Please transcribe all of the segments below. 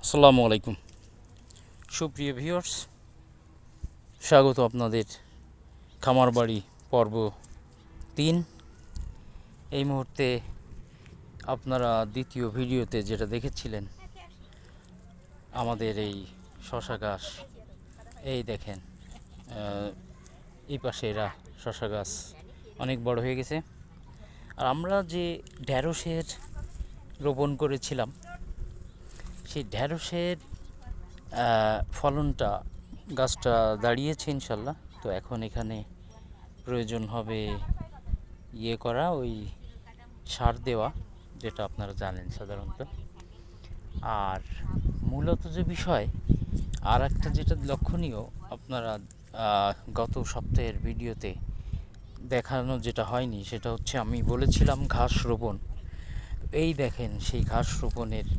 আসসালামু আলাইকুম সুপ্রিয় ভিউয়ার্স, স্বাগত আপনাদের খামার বাড়ি পর্ব 3। এই মুহূর্তে আপনারা দ্বিতীয় ভিডিওতে যেটা দেখেছিলেন আমাদের এই শশা গাছ, এই দেখেন এই পাশে এরা শশা গাছ অনেক বড় হয়ে গেছে। আর আমরা যে ঢ্যাঁড়সের রোপণ করেছিলাম সেই ঢ্যাঁড়সের ফলনটা, গাছটা দাঁড়িয়েছে ইনশাল্লাহ। তো এখন এখানে প্রয়োজন হবে করা, ওই সার দেওয়া, যেটা আপনারা জানেন সাধারণত। আর মূলত যে বিষয় আর একটা যেটা লক্ষণীয়, আপনারা গত সপ্তাহের ভিডিওতে দেখানো যেটা হয়নি সেটা হচ্ছে আমি বলেছিলাম ঘাস রোপণ। এই দেখেন সেই ঘাস রোপণের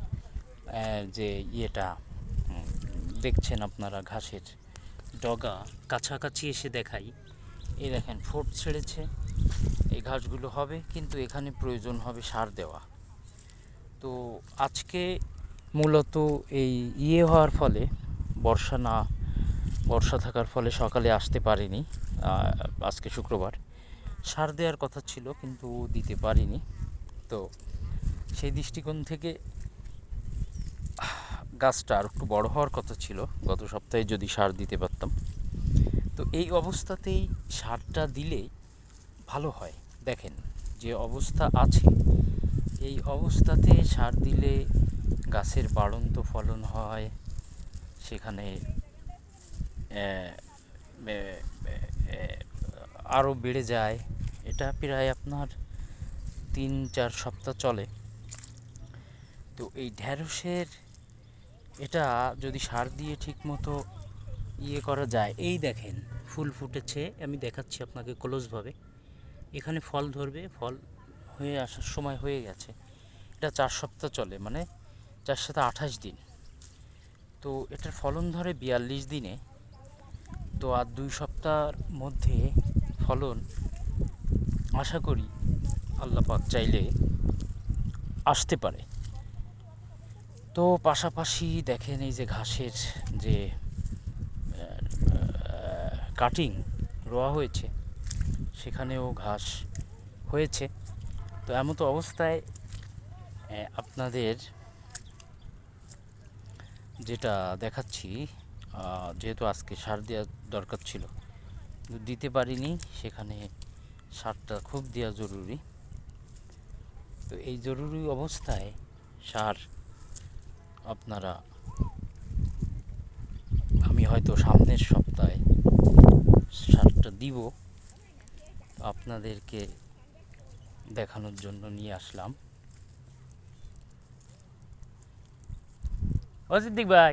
যে দেখছেন আপনারা, ঘাসের ডগা কাছাকাছি এসে দেখাই, এই দেখেন ফোট ছেড়েছে। এই ঘাসগুলো হবে, কিন্তু এখানে প্রয়োজন হবে সার দেওয়া। তো আজকে মূলত এই হওয়ার ফলে, বর্ষা থাকার ফলে সকালে আসতে পারিনি। আজকে শুক্রবার, সার দেওয়ার কথা ছিল কিন্তু দিতে পারিনি। তো সেই দৃষ্টিকোণ থেকে গাছটা আর একটু বড় হওয়ার কথা ছিল, গত সপ্তাহে যদি সার দিতে পারতাম। তো এই অবস্থাতেই সারটা দিলে ভালো হয়। দেখেন যে অবস্থা আছে, এই অবস্থাতে সার দিলে গাছের বাড়ন্ত ফলন হয়, সেখানে আরও বেড়ে যায়। এটা প্রায় আপনার 3-4 সপ্তাহ চলে। তো এই ঢ্যাঁড়সের এটা যদি সার দিয়ে ঠিক মতো করা যায়, এই দেখেন ফুল ফুটেছে, আমি দেখাচ্ছি আপনাকে ক্লোজভাবে। এখানে ফল ধরবে, ফল হয়ে আসার সময় হয়ে গেছে। এটা 4 সপ্তাহ চলে, মানে 4 সাথে 28 দিন। তো এটার ফলন ধরে 42 দিনে। তো আর 2 সপ্তাহের মধ্যে ফলন আশা করি আল্লাহ পাক চাইলে আসতে পারে। তো পাশাপাশি দেখেন এই যে ঘাসের যে কাটিং রোয়া হয়েছে, সেখানেও ঘাস হয়েছে। তো এমতো অবস্থায় আপনাদের যেটা দেখাচ্ছি, যেহেতু আজকে সার দেওয়ার দরকার ছিল কিন্তু দিতে পারিনি, সেখানে সারটা খুব দেওয়া জরুরি। তো এই জরুরি অবস্থায় সার আপনারা, আমি হয়তো সামনের সপ্তাহে সারটা দিব, আপনাদেরকে দেখানোর জন্য নিয়ে আসলাম। ও সিদ্দিক ভাই,